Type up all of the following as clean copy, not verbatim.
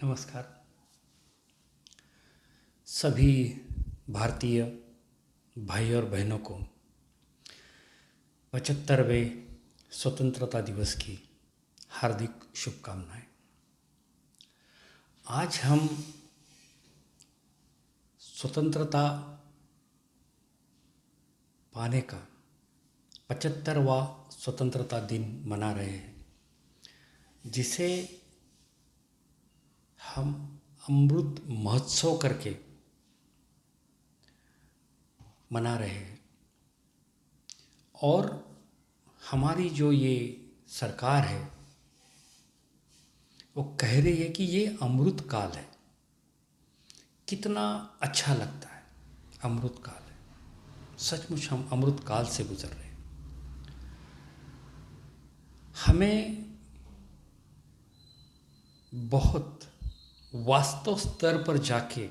नमस्कार। सभी भारतीय भाई और बहनों को 75वें स्वतंत्रता दिवस की हार्दिक शुभकामनाएं। आज हम स्वतंत्रता पाने का 75वां स्वतंत्रता दिन मना रहे हैं, जिसे हम अमृत महोत्सव करके मना रहे हैं। और हमारी जो ये सरकार है वो कह रही है कि ये अमृत काल है। कितना अच्छा लगता है, अमृत काल है। सचमुच हम अमृत काल से गुजर रहे हैं। हमें बहुत वास्तव स्तर पर जाके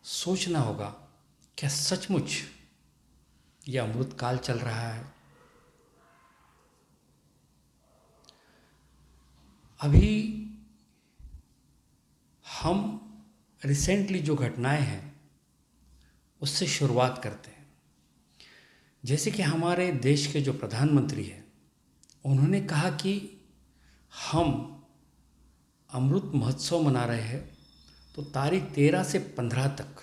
सोचना होगा, क्या सचमुच ये अमृत काल चल रहा है? अभी हम रिसेंटली जो घटनाएं हैं उससे शुरुआत करते हैं। जैसे कि हमारे देश के जो प्रधानमंत्री हैं, उन्होंने कहा कि हम अमृत महोत्सव मना रहे हैं, तो तारीख 13 से 15 तक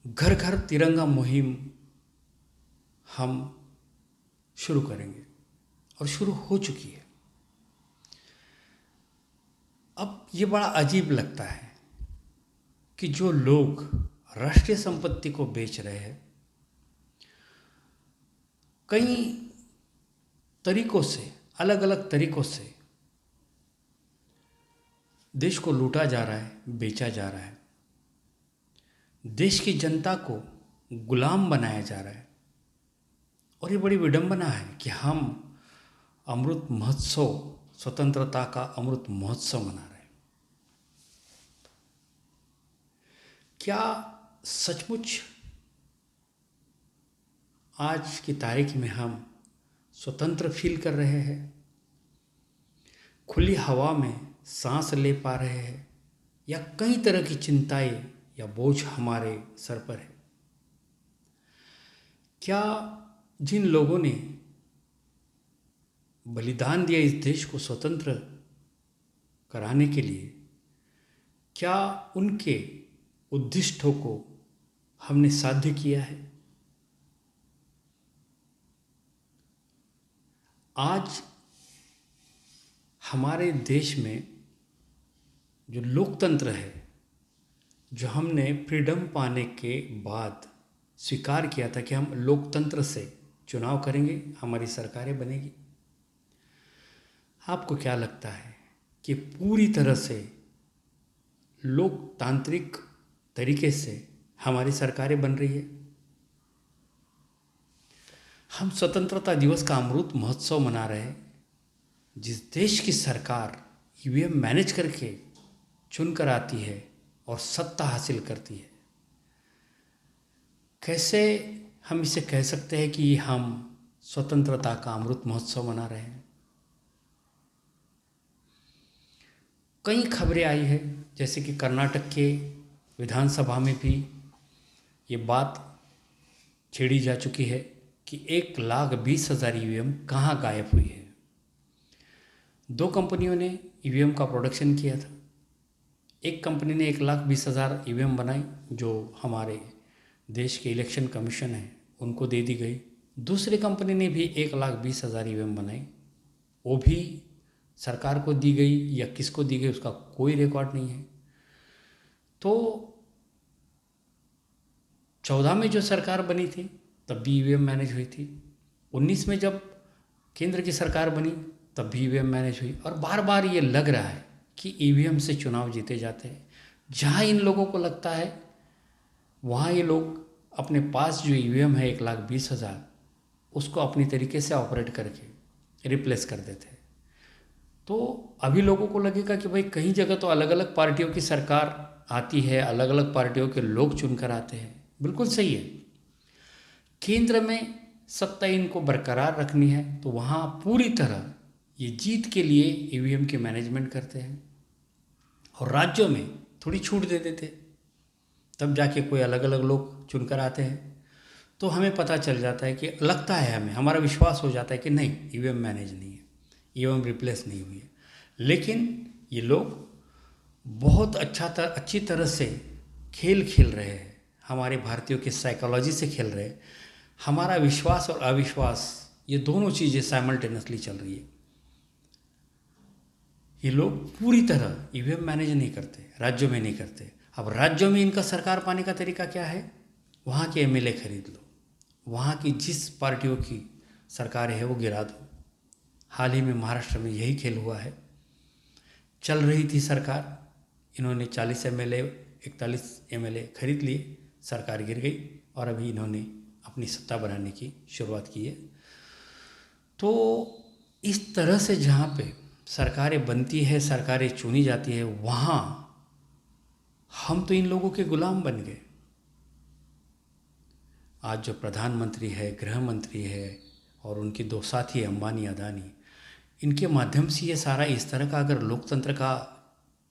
घर घर तिरंगा मुहिम हम शुरू करेंगे और शुरू हो चुकी है। अब ये बड़ा अजीब लगता है कि जो लोग राष्ट्रीय संपत्ति को बेच रहे हैं, कई तरीकों से, अलग अलग तरीकों से देश को लूटा जा रहा है, बेचा जा रहा है, देश की जनता को गुलाम बनाया जा रहा है। और ये बड़ी विडंबना है कि हम अमृत महोत्सव, स्वतंत्रता का अमृत महोत्सव मना रहे हैं। क्या सचमुच आज की तारीख में हम स्वतंत्र फील कर रहे हैं? खुली हवा में सांस ले पा रहे हैं, या कई तरह की चिंताएं या बोझ हमारे सर पर है? क्या जिन लोगों ने बलिदान दिया इस देश को स्वतंत्र कराने के लिए, क्या उनके उद्दिष्टों को हमने साध्य किया है? आज हमारे देश में जो लोकतंत्र है, जो हमने फ्रीडम पाने के बाद स्वीकार किया था कि हम लोकतंत्र से चुनाव करेंगे, हमारी सरकारें बनेगी, आपको क्या लगता है कि पूरी तरह से लोकतांत्रिक तरीके से हमारी सरकारें बन रही है? हम स्वतंत्रता दिवस का अमृत महोत्सव मना रहे हैं। जिस देश की सरकार ईवीएम मैनेज करके चुनकर आती है और सत्ता हासिल करती है, कैसे हम इसे कह सकते हैं कि हम स्वतंत्रता का अमृत महोत्सव मना रहे हैं? कई खबरें आई है, जैसे कि कर्नाटक के विधानसभा में भी ये बात छेड़ी जा चुकी है कि 1,20,000 ईवीएम कहाँ गायब हुई है। 2 कंपनियों ने ईवीएम का प्रोडक्शन किया था। एक कंपनी ने 1,20,000 ईवीएम बनाई, जो हमारे देश के इलेक्शन कमीशन है उनको दे दी गई। दूसरी कंपनी ने भी 1,20,000 ईवीएम बनाई, वो भी सरकार को दी गई या किसको दी गई उसका कोई रिकॉर्ड नहीं है। तो 14 में जो सरकार बनी थी तब भी ईवीएम मैनेज हुई थी। 19 में जब केंद्र की सरकार बनी तब भी ईवीएम मैनेज हुई। और बार बार ये लग रहा है कि ईवीएम से चुनाव जीते जाते हैं। जहाँ इन लोगों को लगता है वहाँ ये लोग अपने पास जो ईवीएम है 1,20,000 उसको अपनी तरीके से ऑपरेट करके रिप्लेस कर देते हैं। तो अभी लोगों को लगेगा कि भाई कहीं जगह तो अलग अलग पार्टियों की सरकार आती है, अलग अलग पार्टियों के लोग चुनकर आते हैं। बिल्कुल सही है, केंद्र में सत्ता इनको बरकरार रखनी है तो वहाँ पूरी तरह ये जीत के लिए ईवीएम के मैनेजमेंट करते हैं और राज्यों में थोड़ी छूट दे देते, तब जाके कोई अलग अलग लोग चुनकर आते हैं। तो हमें पता चल जाता है कि लगता है, हमें हमारा विश्वास हो जाता है कि नहीं, ईवीएम मैनेज नहीं है, ईवीएम रिप्लेस नहीं हुई है। लेकिन ये लोग बहुत अच्छी तरह से खेल खेल रहे हैं, हमारे भारतीयों की साइकोलॉजी से खेल रहे हैं। हमारा विश्वास और अविश्वास, ये दोनों चीज़ें साइमल्टेनियसली चल रही है। ये लोग पूरी तरह ईवीएम मैनेज नहीं करते, राज्यों में नहीं करते। अब राज्यों में इनका सरकार पाने का तरीका क्या है? वहाँ के एमएलए खरीद लो, वहाँ की जिस पार्टियों की सरकार है वो गिरा दो। हाल ही में महाराष्ट्र में यही खेल हुआ है। चल रही थी सरकार, इन्होंने 40 एमएलए 41 एमएलए खरीद लिए, सरकार गिर गई और अभी इन्होंने अपनी सत्ता बनाने की शुरुआत की है। तो इस तरह से जहाँ पे सरकारें बनती है, सरकारें चुनी जाती है, वहाँ हम तो इन लोगों के गुलाम बन गए। आज जो प्रधानमंत्री है, गृह मंत्री है और उनके दो साथी अंबानी अदानी, इनके माध्यम से ये सारा इस तरह का अगर लोकतंत्र का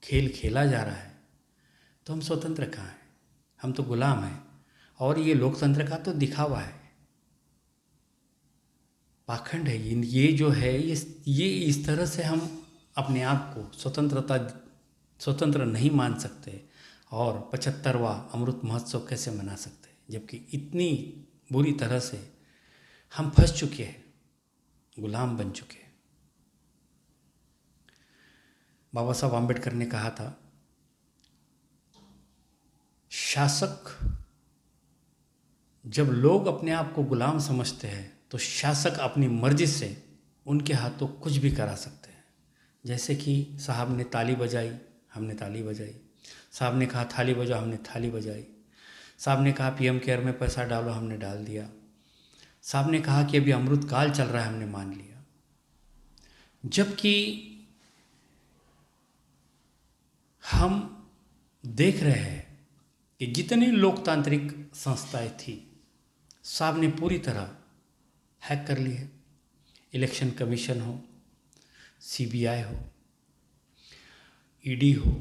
खेल खेला जा रहा है तो हम स्वतंत्र कहाँ हैं? हम तो गुलाम हैं। और ये लोकतंत्र का तो दिखावा है, पाखंड है। ये जो है, ये इस तरह से हम अपने आप को स्वतंत्र नहीं मान सकते और 75वां अमृत महोत्सव कैसे मना सकते, जबकि इतनी बुरी तरह से हम फंस चुके हैं, गुलाम बन चुके हैं। बाबा साहब आम्बेडकर ने कहा था, शासक, जब लोग अपने आप को गुलाम समझते हैं तो शासक अपनी मर्जी से उनके हाथों कुछ भी करा सकते हैं। जैसे कि साहब ने ताली बजाई, हमने ताली बजाई। साहब ने कहा थाली बजाओ, हमने थाली बजाई। साहब ने कहा पीएम केयर में पैसा डालो, हमने डाल दिया। साहब ने कहा कि अभी अमृत काल चल रहा है, हमने मान लिया। जबकि हम देख रहे हैं कि जितनी लोकतांत्रिक संस्थाएं थी, साहब ने पूरी तरह हैक कर ली है। इलेक्शन कमीशन हो, सीबीआई हो, ईडी हो,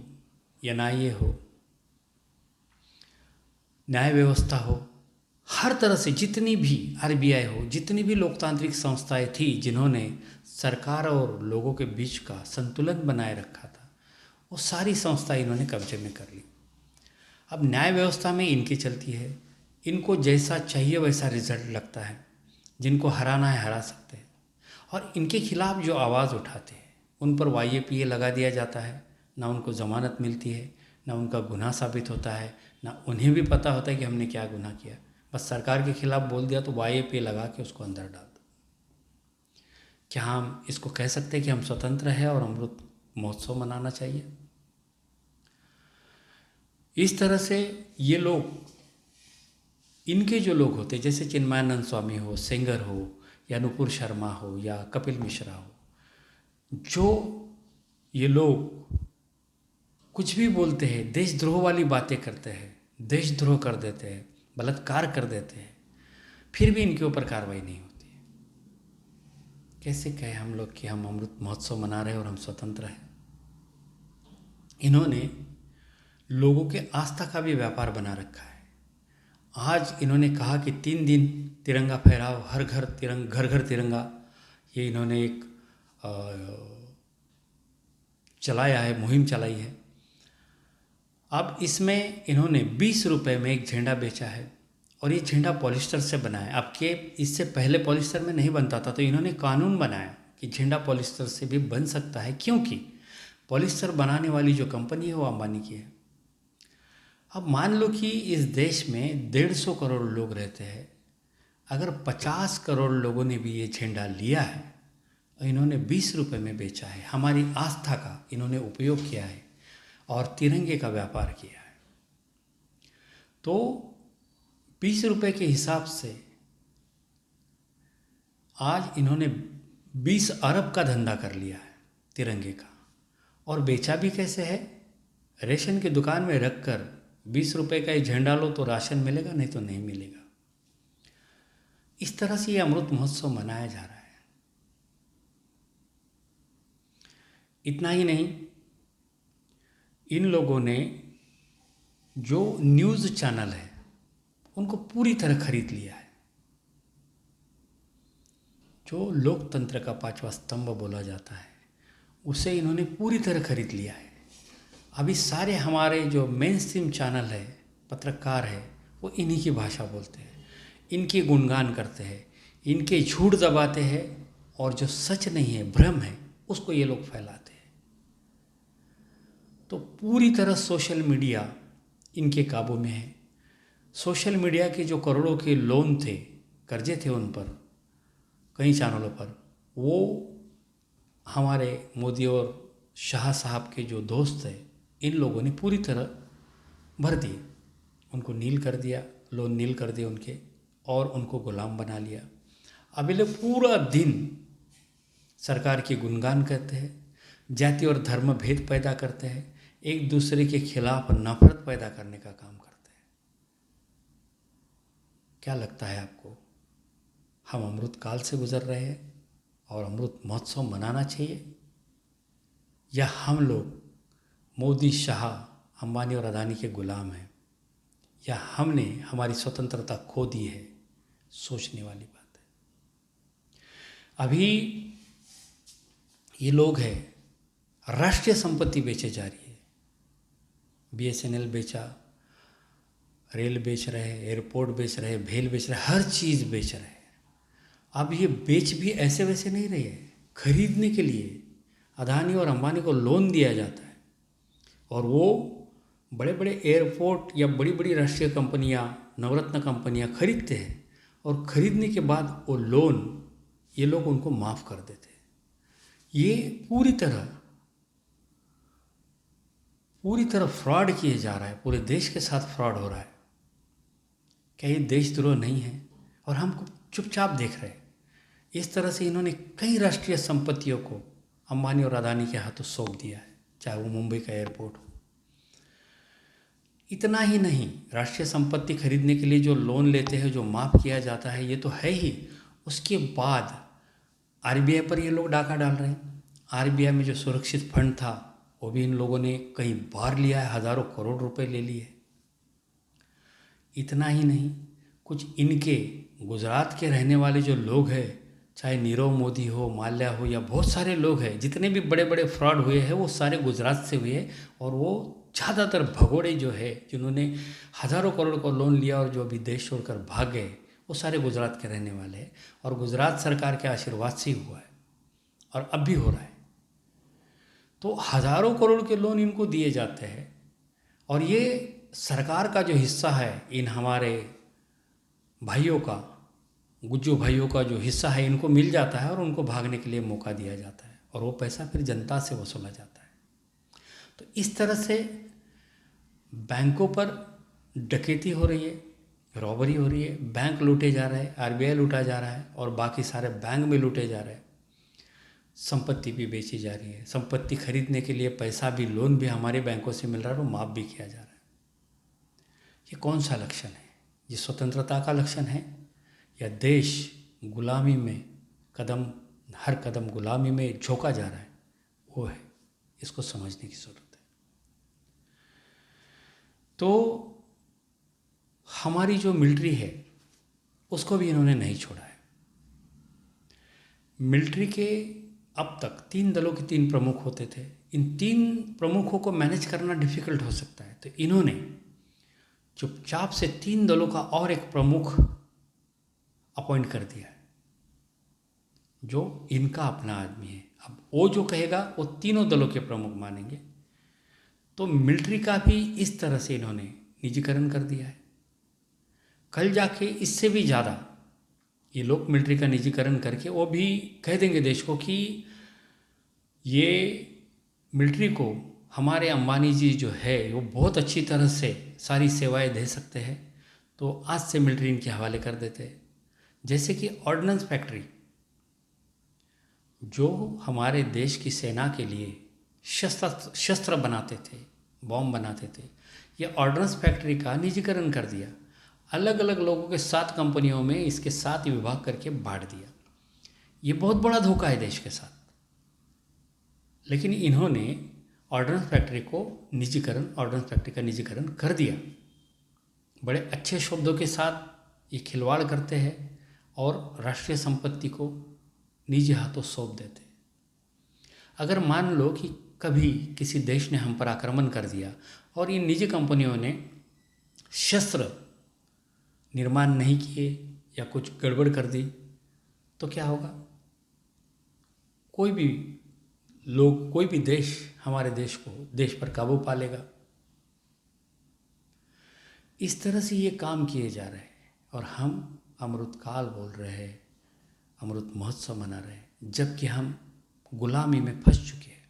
एनआईए हो, न्याय व्यवस्था हो, हर तरह से जितनी भी आरबीआई हो, जितनी भी लोकतांत्रिक संस्थाएं थी जिन्होंने सरकार और लोगों के बीच का संतुलन बनाए रखा था, वो सारी संस्थाएं इन्होंने कब्जे में कर ली। अब न्याय व्यवस्था में इनकी चलती है, इनको जैसा चाहिए वैसा रिजल्ट लगता है, जिनको हराना है हरा सकते हैं। और इनके खिलाफ जो आवाज़ उठाते हैं उन पर वाईएपीए लगा दिया जाता है, ना उनको ज़मानत मिलती है, ना उनका गुनाह साबित होता है, ना उन्हें भी पता होता है कि हमने क्या गुनाह किया। बस सरकार के खिलाफ बोल दिया तो वाईएपीए लगा के उसको अंदर डाल दो। क्या हम इसको कह सकते हैं कि हम स्वतंत्र हैं और अमृत महोत्सव मनाना चाहिए? इस तरह से ये लोग, इनके जो लोग होते, जैसे चिन्मयानंद स्वामी हो, सेंगर हो, या नुपुर शर्मा हो, या कपिल मिश्रा हो, जो ये लोग कुछ भी बोलते हैं, देशद्रोह वाली बातें करते हैं, देशद्रोह कर देते हैं, बलात्कार कर देते हैं, फिर भी इनके ऊपर कार्रवाई नहीं होती है। कैसे कहें हम लोग कि हम अमृत महोत्सव मना रहे हैं और हम स्वतंत्र हैं? इन्होंने लोगों के आस्था का भी व्यापार बना रखा है। आज इन्होंने कहा कि 3 दिन तिरंगा फहराओ, हर घर तिरंगा, ये इन्होंने एक चलाया है, मुहिम चलाई है। अब इसमें इन्होंने 20 रुपये में एक झंडा बेचा है और ये झंडा पॉलिस्टर से बना है। अब के इससे पहले पॉलिस्टर में नहीं बनता था, तो इन्होंने कानून बनाया कि झंडा पॉलिस्टर से भी बन सकता है, क्योंकि पॉलिस्टर बनाने वाली जो कंपनी है वो अंबानी की है। अब मान लो कि इस देश में 150 करोड़ लोग रहते हैं, अगर 50 करोड़ लोगों ने भी ये झंडा लिया है और इन्होंने 20 रुपये में बेचा है, हमारी आस्था का इन्होंने उपयोग किया है और तिरंगे का व्यापार किया है, तो 20 रुपये के हिसाब से आज इन्होंने 20 अरब का धंधा कर लिया है तिरंगे का। और बेचा भी कैसे है? रेशन की दुकान में रखकर 20 रुपये का ही झंडा लो तो राशन मिलेगा, नहीं तो नहीं मिलेगा। इस तरह से ये अमृत महोत्सव मनाया जा रहा है। इतना ही नहीं, इन लोगों ने जो न्यूज़ चैनल है उनको पूरी तरह खरीद लिया है। जो लोकतंत्र का पांचवा स्तंभ बोला जाता है उसे इन्होंने पूरी तरह खरीद लिया है। अभी सारे हमारे जो मेन स्ट्रीम चैनल है, पत्रकार है, वो इन्हीं की भाषा बोलते हैं, इनके गुणगान करते हैं, इनके झूठ दबाते हैं और जो सच नहीं है, भ्रम है, उसको ये लोग फैलाते हैं। तो पूरी तरह सोशल मीडिया इनके काबू में है। सोशल मीडिया के जो करोड़ों के लोन थे, कर्जे थे उन पर, कई चैनलों पर, वो हमारे मोदी और शाह साहब के जो दोस्त हैं, इन लोगों ने पूरी तरह भर दिए, उनको नील कर दिया, लोन नील कर दिए उनके, और उनको गुलाम बना लिया। अब ये लोग पूरा दिन सरकार के गुणगान करते हैं, जाति और धर्म भेद पैदा करते हैं, एक दूसरे के खिलाफ नफरत पैदा करने का काम करते हैं। क्या लगता है आपको, हम अमृत काल से गुजर रहे हैं और अमृत महोत्सव मनाना चाहिए, या हम लोग मोदी, शाह, अंबानी और अदानी के गुलाम हैं, या हमने हमारी स्वतंत्रता खो दी है? सोचने वाली बात है। अभी ये लोग हैं, राष्ट्रीय संपत्ति बेचे जा रही है। BSNL बेचा, रेल बेच रहे हैं, एयरपोर्ट बेच रहे हैं, भेल बेच रहे हैं, हर चीज़ बेच रहे हैं। अब ये बेच भी ऐसे वैसे नहीं रहे हैं, खरीदने के लिए अदानी और अंबानी को लोन दिया जाता है, और वो बड़े बड़े एयरपोर्ट या बड़ी बड़ी राष्ट्रीय कंपनियां, नवरत्न कंपनियां खरीदते हैं, और खरीदने के बाद वो लोन ये लोग उनको माफ़ कर देते हैं। ये पूरी तरह फ्रॉड किए जा रहा है, पूरे देश के साथ फ्रॉड हो रहा है। क्या ये देशद्रोह नहीं है? और हम चुपचाप देख रहे हैं। इस तरह से इन्होंने कई राष्ट्रीय संपत्तियों को अंबानी और अदानी के हाथों सौंप दिया है, चाहे वो मुंबई का एयरपोर्ट हो। इतना ही नहीं, राष्ट्रीय संपत्ति खरीदने के लिए जो लोन लेते हैं, जो माफ़ किया जाता है, ये तो है ही, उसके बाद RBI पर ये लोग डाका डाल रहे हैं। RBI में जो सुरक्षित फंड था वो भी इन लोगों ने कई बार लिया है, हज़ारों करोड़ रुपए ले लिए। इतना ही नहीं, कुछ इनके गुजरात के रहने वाले जो लोग हैं, चाहे नीरव मोदी हो, माल्या हो, या बहुत सारे लोग हैं, जितने भी बड़े बड़े फ्रॉड हुए हैं वो सारे गुजरात से हुए हैं। और वो ज़्यादातर भगोड़े जो है, जिन्होंने हज़ारों करोड़ का लोन लिया और जो अभी देश छोड़कर भाग गए, वो सारे गुजरात के रहने वाले हैं। और गुजरात सरकार के आशीर्वाद से ही हुआ है, और अब भी हो रहा है। तो हज़ारों करोड़ के लोन इनको दिए जाते हैं, और ये सरकार का जो हिस्सा है, इन हमारे भाइयों का, गुज्जू भाइयों का जो हिस्सा है, इनको मिल जाता है, और उनको भागने के लिए मौका दिया जाता है, और वो पैसा फिर जनता से वसूला जाता है। तो इस तरह से बैंकों पर डकैती हो रही है, रॉबरी हो रही है, बैंक लूटे जा रहे हैं, RBI लूटा जा रहा है, और बाकी सारे बैंक में लूटे जा रहे हैं। संपत्ति भी बेची जा रही है, संपत्ति खरीदने के लिए पैसा भी, लोन भी हमारे बैंकों से मिल रहा है, वो माफ़ भी किया जा रहा है। ये कौन सा लक्षण है? ये स्वतंत्रता का लक्षण है, या देश गुलामी में हर कदम गुलामी में झोंका जा रहा है? वो है, इसको समझने की ज़रूरत है। तो हमारी जो मिलिट्री है उसको भी इन्होंने नहीं छोड़ा है। मिलिट्री के अब तक 3 दलों के 3 प्रमुख होते थे। इन 3 प्रमुखों को मैनेज करना डिफ़िकल्ट हो सकता है, तो इन्होंने चुपचाप से 3 दलों का और एक प्रमुख अपॉइंट कर दिया है, जो इनका अपना आदमी है। अब वो जो कहेगा वो तीनों दलों के प्रमुख मानेंगे। तो मिलिट्री का भी इस तरह से इन्होंने निजीकरण कर दिया है। कल जाके इससे भी ज़्यादा ये लोग मिलिट्री का निजीकरण करके वो भी कह देंगे देश को कि ये मिलिट्री को हमारे अंबानी जी जो है वो बहुत अच्छी तरह से सारी सेवाएं दे सकते हैं, तो आज से मिलिट्री इनके हवाले कर देते हैं। जैसे कि ऑर्डिनेंस फैक्ट्री, जो हमारे देश की सेना के लिए शस्त्र बनाते थे, बॉम्ब बनाते थे, ये ऑर्डिनेंस फैक्ट्री का निजीकरण कर दिया। अलग अलग लोगों के 7 कंपनियों में इसके 7 विभाग करके बांट दिया। ये बहुत बड़ा धोखा है देश के साथ। लेकिन इन्होंने ऑर्डिनेंस फैक्ट्री को निजीकरण, ऑर्डिनेंस फैक्ट्री का निजीकरण कर दिया। बड़े अच्छे शब्दों के साथ ये खिलवाड़ करते हैं और राष्ट्रीय संपत्ति को निजी हाथों सौंप देते हैं। अगर मान लो कि कभी किसी देश ने हम पर आक्रमण कर दिया और इन निजी कंपनियों ने शस्त्र निर्माण नहीं किए या कुछ गड़बड़ कर दी, तो क्या होगा? कोई भी लोग, कोई भी देश हमारे देश पर काबू पा लेगा। इस तरह से ये काम किए जा रहे हैं और हम अमृतकाल बोल रहे हैं, अमृत महोत्सव मना रहे हैं, जबकि हम गुलामी में फंस चुके हैं।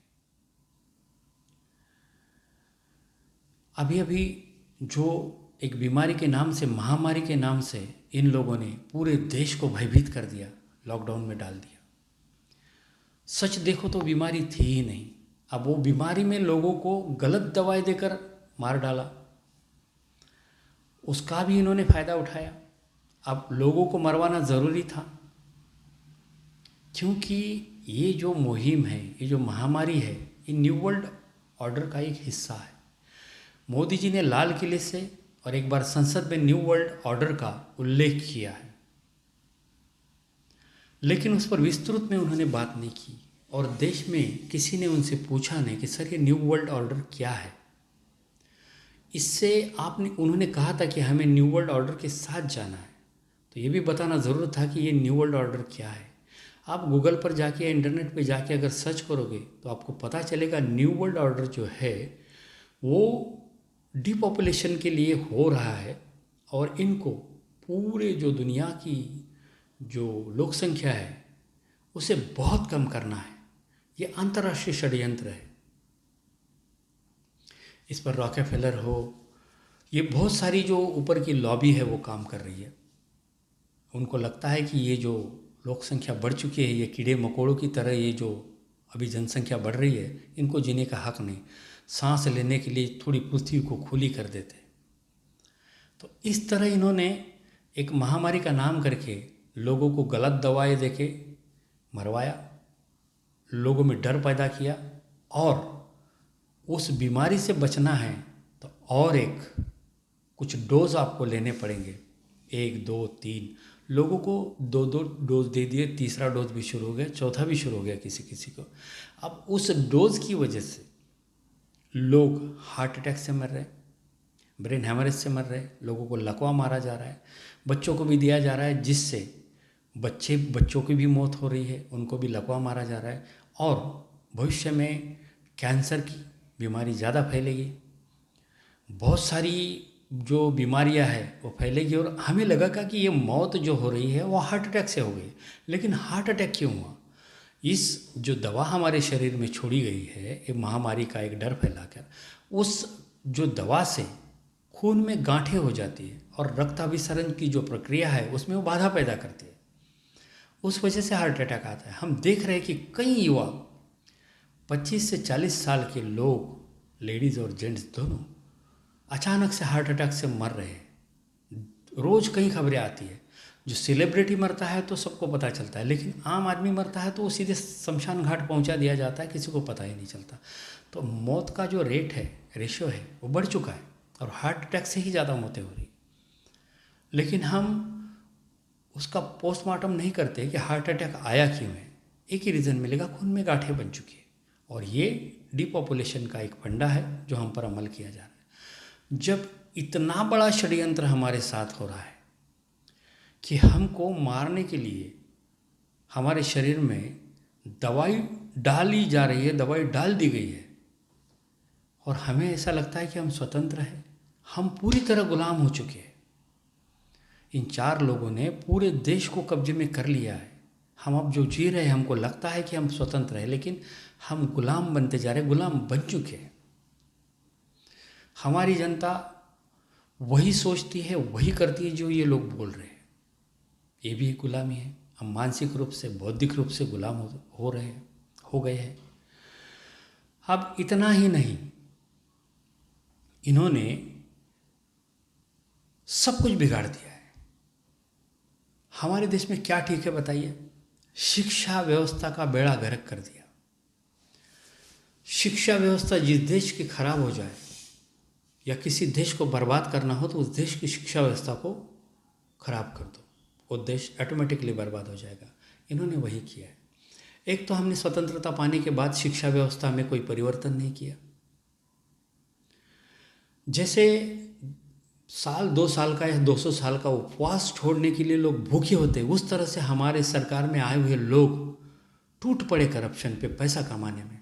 अभी अभी जो एक बीमारी के नाम से, महामारी के नाम से इन लोगों ने पूरे देश को भयभीत कर दिया, लॉकडाउन में डाल दिया। सच देखो तो बीमारी थी ही नहीं। अब वो बीमारी में लोगों को गलत दवाई देकर मार डाला, उसका भी इन्होंने फायदा उठाया। अब लोगों को मरवाना ज़रूरी था, क्योंकि ये जो मुहिम है, ये जो महामारी है, ये न्यू वर्ल्ड ऑर्डर का एक हिस्सा है। मोदी जी ने लाल किले से और एक बार संसद में न्यू वर्ल्ड ऑर्डर का उल्लेख किया है, लेकिन उस पर विस्तृत में उन्होंने बात नहीं की और देश में किसी ने उनसे पूछा नहीं कि सर ये न्यू वर्ल्ड ऑर्डर क्या है। इससे उन्होंने कहा था कि हमें न्यू वर्ल्ड ऑर्डर के साथ जाना है, तो ये भी बताना ज़रूर था कि ये न्यू वर्ल्ड ऑर्डर क्या है। आप गूगल पर जाके या इंटरनेट पे जाके अगर सर्च करोगे तो आपको पता चलेगा न्यू वर्ल्ड ऑर्डर जो है वो डिपॉपुलेशन के लिए हो रहा है और इनको पूरे जो दुनिया की जो लोक संख्या है उसे बहुत कम करना है। ये अंतर्राष्ट्रीय षड्यंत्र है। इस पर रॉकेफेलर हो, ये बहुत सारी जो ऊपर की लॉबी है वो काम कर रही है। उनको लगता है कि ये जो लोक संख्या बढ़ चुकी है, ये कीड़े मकोड़ों की तरह ये जो अभी जनसंख्या बढ़ रही है, इनको जीने का हक नहीं। सांस लेने के लिए थोड़ी पृथ्वी को खुली कर देते। तो इस तरह इन्होंने एक महामारी का नाम करके लोगों को गलत दवाएं देके मरवाया, लोगों में डर पैदा किया और उस बीमारी से बचना है तो और एक कुछ डोज आपको लेने पड़ेंगे, 1, 2, 3। लोगों को 2 डोज दे दिए, तीसरा डोज भी शुरू हो गया, चौथा भी शुरू हो गया किसी किसी को। अब उस डोज की वजह से लोग हार्ट अटैक से मर रहे, ब्रेन हेमरेज से मर रहे, लोगों को लकवा मारा जा रहा है, बच्चों को भी दिया जा रहा है, जिससे बच्चों की भी मौत हो रही है, उनको भी लकवा मारा जा रहा है और भविष्य में कैंसर की बीमारी ज़्यादा फैलेगी। बहुत सारी जो बीमारियां हैं वो फैलेगी और हमें लगा कि ये मौत जो हो रही है वो हार्ट अटैक से हो गई, लेकिन हार्ट अटैक क्यों हुआ? इस जो दवा हमारे शरीर में छोड़ी गई है, ये महामारी का एक डर फैलाकर, उस जो दवा से खून में गांठें हो जाती है और रक्ताभिसरण की जो प्रक्रिया है उसमें वो बाधा पैदा करती है, उस वजह से हार्ट अटैक आता है। हम देख रहे हैं कि कई युवा 25 से 40 साल के लोग, लेडीज़ और जेंट्स दोनों, अचानक से हार्ट अटैक से मर रहे हैं। रोज़ कई खबरें आती है। जो सेलिब्रिटी मरता है तो सबको पता चलता है, लेकिन आम आदमी मरता है तो वो सीधे शमशान घाट पहुंचा दिया जाता है, किसी को पता ही नहीं चलता। तो मौत का जो रेट है, रेशियो है, वो बढ़ चुका है और हार्ट अटैक से ही ज़्यादा मौतें हो रही। लेकिन हम उसका पोस्टमार्टम नहीं करते कि हार्ट अटैक आया क्यों है। एक ही रीज़न मिलेगा, खून में गांठें बन चुकी है और ये डिपॉपुलेशन का एक फंडा है जो हम पर अमल किया जा रहा है। जब इतना बड़ा षड्यंत्र हमारे साथ हो रहा है कि हमको मारने के लिए हमारे शरीर में दवाई डाली जा रही है, दवाई डाल दी गई है और हमें ऐसा लगता है कि हम स्वतंत्र हैं, हम पूरी तरह गुलाम हो चुके हैं। इन 4 लोगों ने पूरे देश को कब्जे में कर लिया है। हम अब जो जी रहे हैं, हमको लगता है कि हम स्वतंत्र हैं, लेकिन हम गुलाम बनते जा रहे हैं, गुलाम बन चुके हैं। हमारी जनता वही सोचती है, वही करती है जो ये लोग बोल रहे हैं। ये भी गुलामी है। हम मानसिक रूप से, बौद्धिक रूप से गुलाम हो गए हैं। अब इतना ही नहीं, इन्होंने सब कुछ बिगाड़ दिया है। हमारे देश में क्या ठीक है बताइए? शिक्षा व्यवस्था का बेड़ा गर्क कर दिया। शिक्षा व्यवस्था जिस देश की खराब हो जाए या किसी देश को बर्बाद करना हो तो उस देश की शिक्षा व्यवस्था को खराब कर दो, वो देश ऑटोमेटिकली बर्बाद हो जाएगा। इन्होंने वही किया है। एक तो हमने स्वतंत्रता पाने के बाद शिक्षा व्यवस्था में कोई परिवर्तन नहीं किया। जैसे साल 2 साल का या 200 साल का उपवास छोड़ने के लिए लोग भूखे होते, उस तरह से हमारे सरकार में आए हुए लोग टूट पड़े करप्शन पे, पैसा कमाने में।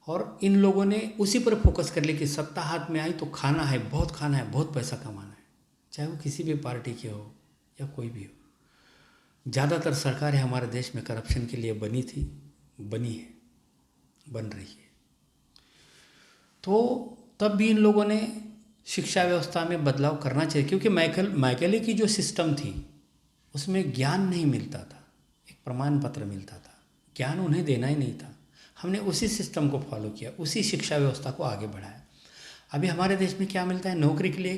और इन लोगों ने उसी पर फोकस कर लिया कि सत्ता हाथ में आई तो खाना है, बहुत खाना है, बहुत पैसा कमाना है, चाहे वो किसी भी पार्टी के हो या कोई भी हो। ज़्यादातर सरकारें हमारे देश में करप्शन के लिए बनी थी, बनी है, बन रही है। तो तब भी इन लोगों ने शिक्षा व्यवस्था में बदलाव करना चाहिए, क्योंकि मैकेले की जो सिस्टम थी उसमें ज्ञान नहीं मिलता था, एक प्रमाण पत्र मिलता था, ज्ञान उन्हें देना ही नहीं था। हमने उसी सिस्टम को फॉलो किया, उसी शिक्षा व्यवस्था को आगे बढ़ाया। अभी हमारे देश में क्या मिलता है, नौकरी के लिए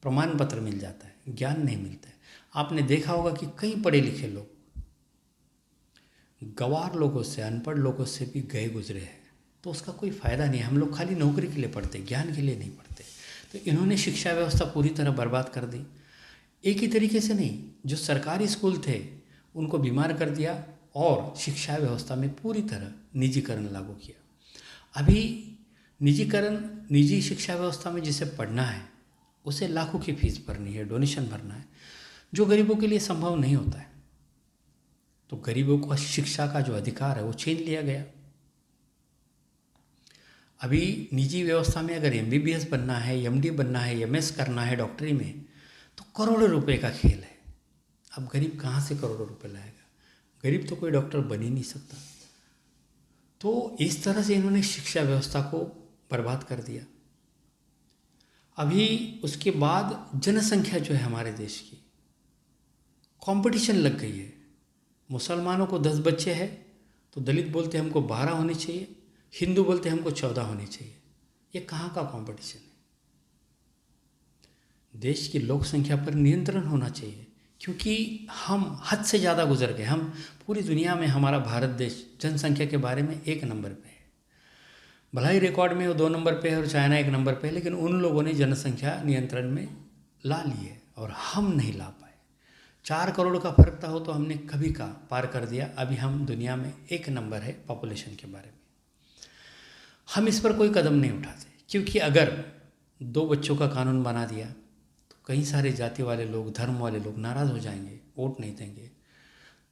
प्रमाण पत्र मिल जाता है, ज्ञान नहीं मिलता है। आपने देखा होगा कि कई पढ़े लिखे लोग गंवार लोगों से, अनपढ़ लोगों से भी गए गुजरे हैं, तो उसका कोई फ़ायदा नहीं है। हम लोग खाली नौकरी के लिए पढ़ते, ज्ञान के लिए नहीं पढ़ते। तो इन्होंने शिक्षा व्यवस्था पूरी तरह बर्बाद कर दी। एक ही तरीके से नहीं, जो सरकारी स्कूल थे उनको बीमार कर दिया और शिक्षा व्यवस्था में पूरी तरह निजीकरण लागू किया। अभी निजीकरण, निजी शिक्षा व्यवस्था में जिसे पढ़ना है उसे लाखों की फीस भरनी है, डोनेशन भरना है, जो गरीबों के लिए संभव नहीं होता है। तो गरीबों को शिक्षा का जो अधिकार है वो छीन लिया गया। अभी निजी व्यवस्था में अगर MBBS बनना है, MD बनना है, MS करना है डॉक्टरी में, तो करोड़ों रुपए का खेल है। अब गरीब कहाँ से करोड़ों रुपए लाएगा? गरीब तो कोई डॉक्टर बन ही नहीं सकता। तो इस तरह से इन्होंने शिक्षा व्यवस्था को बर्बाद कर दिया। अभी उसके बाद जनसंख्या जो है हमारे देश की, कंपटीशन लग गई है। मुसलमानों को 10 बच्चे हैं तो दलित बोलते हैं हमको 12 होने चाहिए, हिंदू बोलते हैं हमको 14 होने चाहिए। ये कहाँ का कंपटीशन है? देश की लोक संख्या पर नियंत्रण होना चाहिए, क्योंकि हम हद से ज़्यादा गुजर गए। हम पूरी दुनिया में, हमारा भारत देश जनसंख्या के बारे में 1 नंबर पे है। भला ही रिकॉर्ड में वो 2 नंबर पे है और चाइना 1 नंबर पे है, लेकिन उन लोगों ने जनसंख्या नियंत्रण में ला ली है और हम नहीं ला पाए। 4 करोड़ का फर्क था हो तो हमने कभी का पार कर दिया। अभी हम दुनिया में 1 नंबर है पॉपुलेशन के बारे में। हम इस पर कोई कदम नहीं उठाते, क्योंकि अगर 2 बच्चों का कानून बना दिया तो कई सारे जाति वाले लोग, धर्म वाले लोग नाराज़ हो जाएंगे, वोट नहीं देंगे।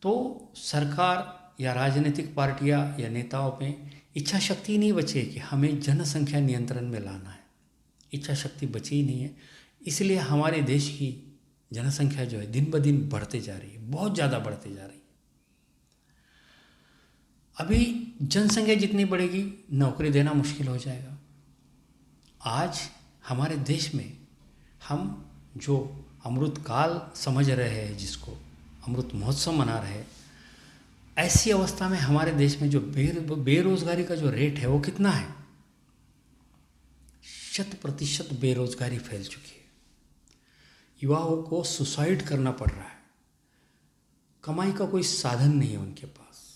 तो सरकार या राजनीतिक पार्टियां या नेताओं में इच्छा शक्ति नहीं बची कि हमें जनसंख्या नियंत्रण में लाना है। इच्छा शक्ति बची ही नहीं है। इसलिए हमारे देश की जनसंख्या जो है दिन ब दिन बढ़ते जा रही है, बहुत ज़्यादा बढ़ते जा रही है। अभी जनसंख्या जितनी बढ़ेगी नौकरी देना मुश्किल हो जाएगा। आज हमारे देश में हम जो अमृत काल समझ रहे हैं, जिसको अमृत महोत्सव मना रहे हैं, ऐसी अवस्था में हमारे देश में जो बेरोजगारी का जो रेट है वो कितना है? 100% बेरोजगारी फैल चुकी है। युवाओं को सुसाइड करना पड़ रहा है, कमाई का कोई साधन नहीं है उनके पास।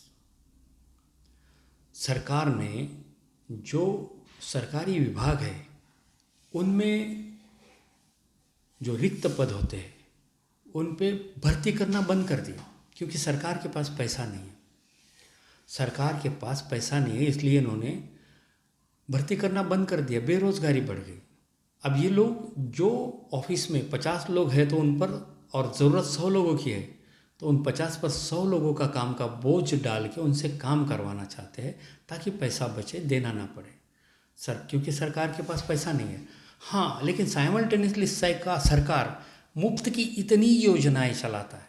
सरकार ने जो सरकारी विभाग है उनमें जो रिक्त पद होते हैं उन पे भर्ती करना बंद कर दिया, क्योंकि सरकार के पास पैसा नहीं है। सरकार के पास पैसा नहीं है, इसलिए इन्होंने भर्ती करना बंद कर दिया, बेरोजगारी बढ़ गई। अब ये लोग जो ऑफिस में 50 लोग हैं तो उन पर, और ज़रूरत 100 लोगों की है, तो उन 50 पर 100 लोगों का काम का बोझ डाल के उनसे काम करवाना चाहते हैं, ताकि पैसा बचे, देना ना पड़े क्योंकि सरकार के पास पैसा नहीं है। हाँ, लेकिन साइमल्टेनियसली सरकार मुफ्त की इतनी योजनाएं चलाता है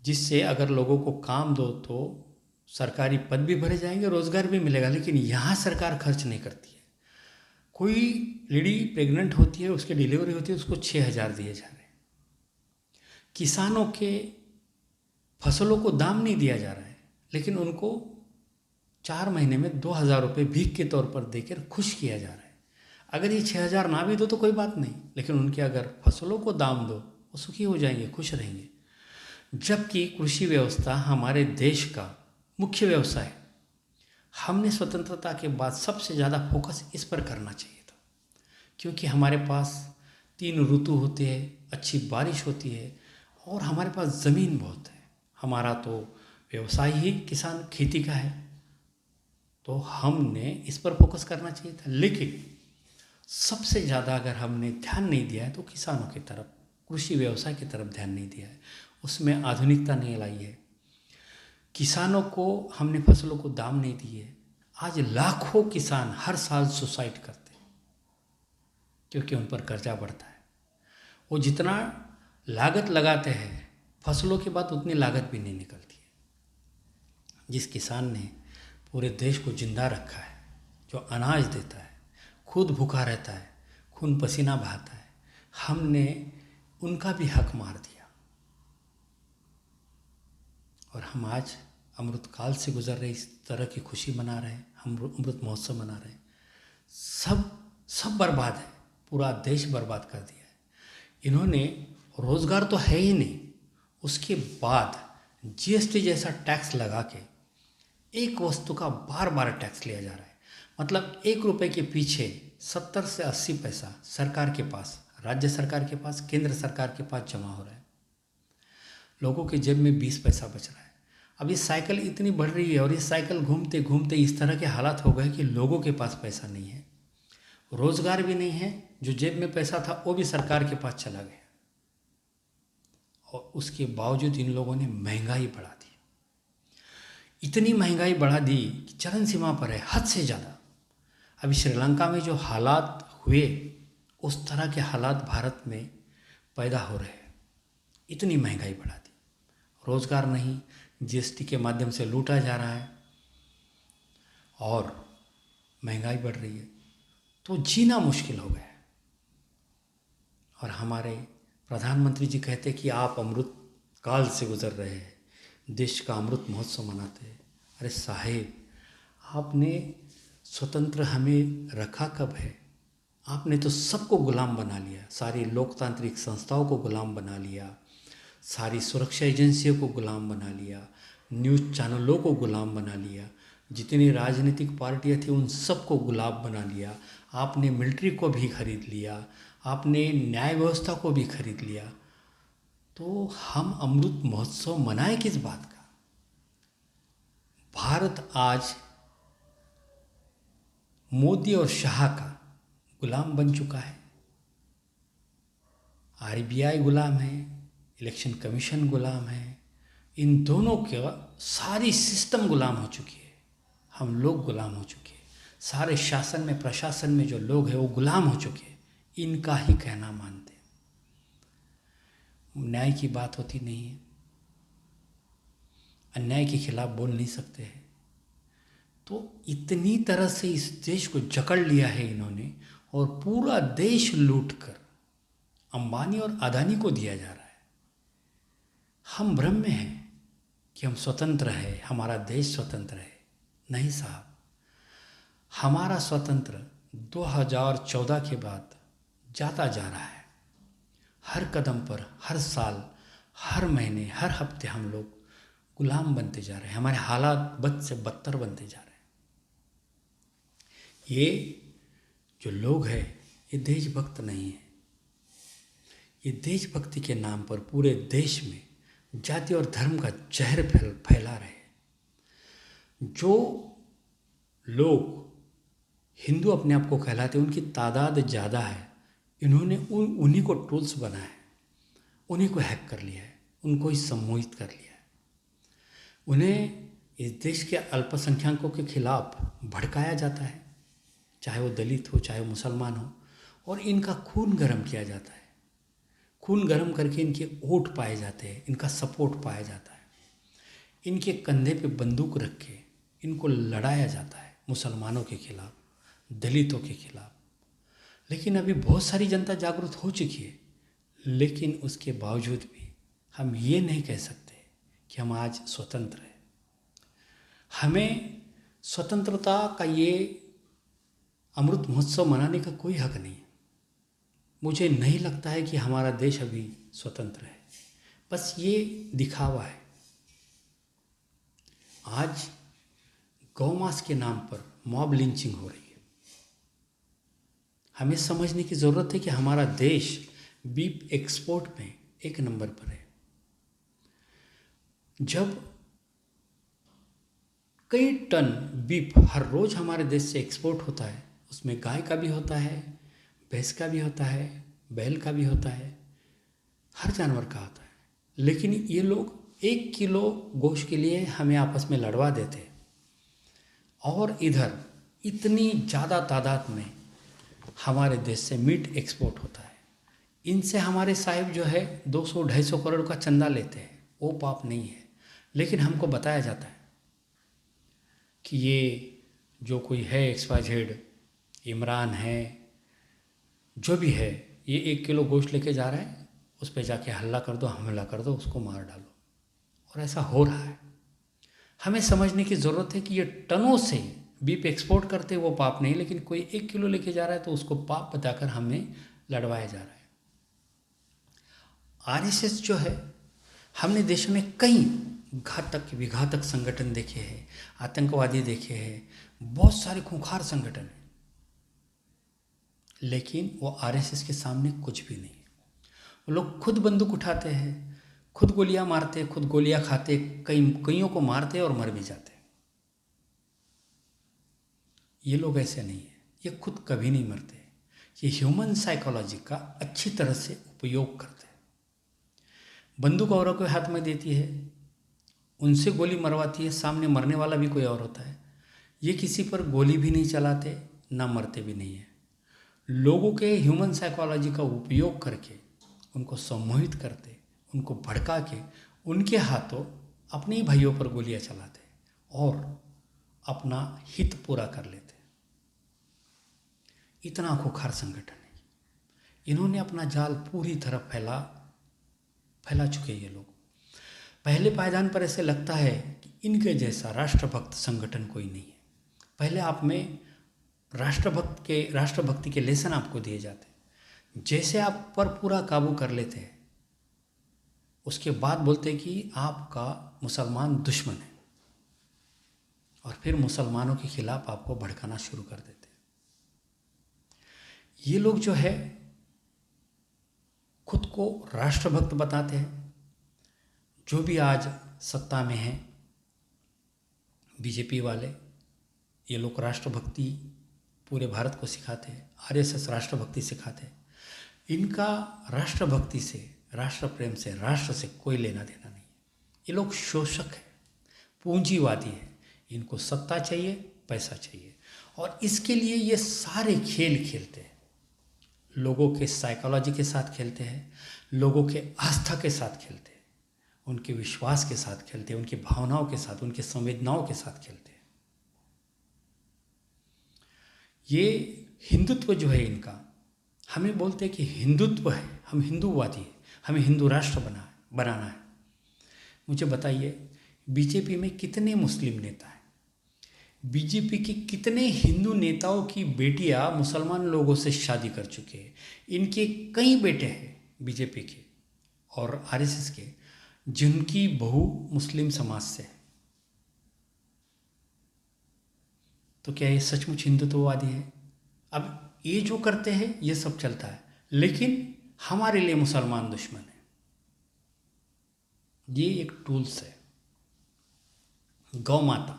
जिससे अगर लोगों को काम दो तो सरकारी पद भी भरे जाएंगे, रोजगार भी मिलेगा। लेकिन यहाँ सरकार खर्च नहीं करती है। कोई लेडी प्रेग्नेंट होती है, उसकी डिलीवरी होती है, उसको 6,000 दिए जा रहे हैं। किसानों के फसलों को दाम नहीं दिया जा रहा है, लेकिन उनको 4 महीने में 2,000 रुपये भीख के तौर पर देकर खुश किया जा रहा है। अगर ये 6,000 ना भी दो तो कोई बात नहीं, लेकिन उनके अगर फसलों को दाम दो, वो सुखी हो जाएंगे, खुश रहेंगे। जबकि कृषि व्यवस्था हमारे देश का मुख्य व्यवसाय। हमने स्वतंत्रता के बाद सबसे ज़्यादा फोकस इस पर करना चाहिए था, क्योंकि हमारे पास 3 ऋतु होते हैं, अच्छी बारिश होती है और हमारे पास ज़मीन बहुत है। हमारा तो व्यवसाय ही किसान खेती का है, तो हमने इस पर फोकस करना चाहिए था। लेकिन सबसे ज़्यादा अगर हमने ध्यान नहीं दिया है तो किसानों की तरफ, कृषि व्यवसाय की तरफ ध्यान नहीं दिया है, उसमें आधुनिकता नहीं लाई है। किसानों को हमने फसलों को दाम नहीं दिए। आज लाखों किसान हर साल सुसाइड करते हैं क्योंकि उन पर कर्जा बढ़ता है। वो जितना लागत लगाते हैं फसलों के बाद उतनी लागत भी नहीं निकलती है। जिस किसान ने पूरे देश को जिंदा रखा है, जो अनाज देता है, खुद भूखा रहता है, खून पसीना बहाता है, हमने उनका भी हक मार दिया। और हम आज अमृतकाल से गुजर रहे इस तरह की खुशी मना रहे हैं, हम अमृत महोत्सव मना रहे हैं। सब बर्बाद है, पूरा देश बर्बाद कर दिया है इन्होंने। रोजगार तो है ही नहीं, उसके बाद जीएसटी जैसा टैक्स लगा के एक वस्तु का बार बार टैक्स लिया जा रहा है। मतलब 1 रुपए के पीछे 70 से 80 पैसा सरकार के पास, राज्य सरकार के पास, केंद्र सरकार के पास जमा हो रहा है। लोगों के जेब में 20 पैसा बच रहा है। अब ये साइकिल इतनी बढ़ रही है और ये साइकिल घूमते घूमते इस तरह के हालात हो गए कि लोगों के पास पैसा नहीं है, रोजगार भी नहीं है, जो जेब में पैसा था वो भी सरकार के पास चला गया। और उसके बावजूद इन लोगों ने महंगाई बढ़ा दी, इतनी महंगाई बढ़ा दी कि चरम सीमा पर है, हद से ज़्यादा। अभी श्रीलंका में जो हालात हुए उस तरह के हालात भारत में पैदा हो रहे हैं। इतनी महंगाई बढ़ा दी, रोजगार नहीं, जीएसटी के माध्यम से लूटा जा रहा है और महंगाई बढ़ रही है, तो जीना मुश्किल हो गया है। और हमारे प्रधानमंत्री जी कहते कि आप अमृत काल से गुजर रहे हैं, देश का अमृत महोत्सव मनाते हैं। अरे साहेब, आपने स्वतंत्र हमें रखा कब है? आपने तो सबको गुलाम बना लिया, सारी लोकतांत्रिक संस्थाओं को गुलाम बना लिया, सारी सुरक्षा एजेंसियों को गुलाम बना लिया, न्यूज़ चैनलों को गुलाम बना लिया, जितनी राजनीतिक पार्टियां थी उन सबको गुलाम बना लिया। आपने मिलिट्री को भी खरीद लिया, आपने न्याय व्यवस्था को भी खरीद लिया। तो हम अमृत महोत्सव मनाएं किस बात का? भारत आज मोदी और शाह का गुलाम बन चुका है। आरबीआई गुलाम है, इलेक्शन कमीशन गुलाम है, इन दोनों के सारी सिस्टम गुलाम हो चुकी है। हम लोग गुलाम हो चुके हैं, सारे शासन में, प्रशासन में जो लोग हैं वो गुलाम हो चुके हैं, इनका ही कहना मानते हैं। न्याय की बात होती नहीं है, अन्याय के खिलाफ बोल नहीं सकते हैं। तो इतनी तरह से इस देश को जकड़ लिया है इन्होंने और पूरा देश लूटकर अंबानी और अदानी को दिया जा रहा है। हम भ्रम में हैं कि हम स्वतंत्र है, हमारा देश स्वतंत्र है। नहीं साहब, हमारा स्वतंत्र 2014 के बाद जाता जा रहा है। हर कदम पर, हर साल, हर महीने, हर हफ्ते हम लोग गुलाम बनते जा रहे हैं। हमारे हालात बद से बदतर बनते जा रहे हैं। ये जो लोग हैं ये देशभक्त नहीं है। ये देशभक्ति के नाम पर पूरे देश में जाति और धर्म का जहर फैला रहे हैं। जो लोग हिंदू अपने आप को कहलाते हैं उनकी तादाद ज़्यादा है। इन्होंने उन्हीं को टूल्स बनाया है, उन्हीं को हैक कर लिया है, उनको ही सम्मोहित कर लिया है। उन्हें इस देश के अल्पसंख्यकों के खिलाफ भड़काया जाता है, चाहे वो दलित हो, चाहे वो मुसलमान हो, और इनका खून गर्म किया जाता है। खून गर्म करके इनके वोट पाए जाते हैं, इनका सपोर्ट पाया जाता है। इनके कंधे पे बंदूक रख के इनको लड़ाया जाता है, मुसलमानों के खिलाफ, दलितों के खिलाफ। लेकिन अभी बहुत सारी जनता जागरूक हो चुकी है, लेकिन उसके बावजूद भी हम ये नहीं कह सकते कि हम आज स्वतंत्र हैं। हमें स्वतंत्रता का ये अमृत महोत्सव मनाने का कोई हक नहीं है। मुझे नहीं लगता है कि हमारा देश अभी स्वतंत्र है, बस ये दिखावा है। आज गौमांस के नाम पर मॉब लिंचिंग हो रही है। हमें समझने की ज़रूरत है कि हमारा देश बीफ एक्सपोर्ट में एक नंबर पर है। जब कई टन बीफ हर रोज़ हमारे देश से एक्सपोर्ट होता है, उसमें गाय का भी होता है, भैंस का भी होता है, बैल का भी होता है, हर जानवर का होता है, लेकिन ये लोग 1 किलो गोश्त के लिए हमें आपस में लड़वा देते हैं। और इधर इतनी ज़्यादा तादाद में हमारे देश से मीट एक्सपोर्ट होता है। इनसे हमारे साहिब जो है 200-250 करोड़ का चंदा लेते हैं, वो पाप नहीं है। लेकिन हमको बताया जाता है कि ये जो कोई है XYZ, इमरान है, जो भी है, ये 1 किलो गोश्त लेके जा रहा है, उस पर जाके हल्ला कर दो, हमला कर दो, उसको मार डालो। और ऐसा हो रहा है। हमें समझने की ज़रूरत है कि ये टनों से बीफ एक्सपोर्ट करते वो पाप नहीं, लेकिन कोई 1 किलो लेके जा रहा है तो उसको पाप बताकर हमें लड़वाया जा रहा है। RSS जो है, हमने देश में कई घातक विघातक संगठन देखे हैं, आतंकवादी देखे हैं, बहुत सारे खूंखार संगठन हैं, लेकिन वो RSS के सामने कुछ भी नहीं है। वो लोग खुद बंदूक उठाते हैं, खुद गोलियां मारते, खुद गोलियां खाते, कईयों को मारते और मर भी जाते। ये लोग ऐसे नहीं है, ये खुद कभी नहीं मरते। ये ह्यूमन साइकोलॉजी का अच्छी तरह से उपयोग करते हैं। बंदूक औरों के हाथ में देती है, उनसे गोली मरवाती है, सामने मरने वाला भी कोई और होता है। ये किसी पर गोली भी नहीं चलाते, ना मरते भी नहीं है। लोगों के ह्यूमन साइकोलॉजी का उपयोग करके उनको सम्मोहित करते, उनको भड़का के उनके हाथों अपने ही भाइयों पर गोलियां चलाते और अपना हित पूरा कर लेते। इतना खुखार संगठन है। इन्होंने अपना जाल पूरी तरह फैला चुके ये लोग। पहले पायदान पर ऐसे लगता है कि इनके जैसा राष्ट्रभक्त संगठन कोई नहीं है। पहले आप में राष्ट्रभक्ति के लेसन आपको दिए जाते हैं। जैसे आप पर पूरा काबू कर लेते हैं, उसके बाद बोलते हैं कि आपका मुसलमान दुश्मन है, और फिर मुसलमानों के खिलाफ आपको भड़काना शुरू कर देते हैं। ये लोग जो है खुद को राष्ट्रभक्त बताते हैं। जो भी आज सत्ता में है, बीजेपी वाले, ये लोग राष्ट्रभक्ति पूरे भारत को सिखाते हैं। RSS राष्ट्रभक्ति सिखाते हैं। इनका राष्ट्रभक्ति से, राष्ट्र प्रेम से, राष्ट्र से कोई लेना देना नहीं है। ये लोग शोषक है, पूंजीवादी है। इनको सत्ता चाहिए, पैसा चाहिए, और इसके लिए ये सारे खेल खेलते हैं। लोगों के साइकोलॉजी के साथ खेलते हैं, लोगों के आस्था के साथ खेलते हैं, उनके विश्वास के साथ खेलते हैं, उनकी भावनाओं के साथ, उनकी संवेदनाओं के साथ खेलते हैं। ये हिंदुत्व जो है इनका, हमें बोलते हैं कि हिंदुत्व है, हम हिंदूवादी हैं, हमें हिंदू राष्ट्र बनाना है। मुझे बताइए, बीजेपी में कितने मुस्लिम नेता हैं? बीजेपी के कितने हिंदू नेताओं की बेटियां मुसलमान लोगों से शादी कर चुके हैं? इनके कई बेटे हैं बीजेपी के और RSS के, जिनकी बहू मुस्लिम समाज से है। तो क्या ये सचमुच हिंदुत्ववादी है? अब ये जो करते हैं ये सब चलता है, लेकिन हमारे लिए मुसलमान दुश्मन है। ये एक टूल्स है। गौ माता,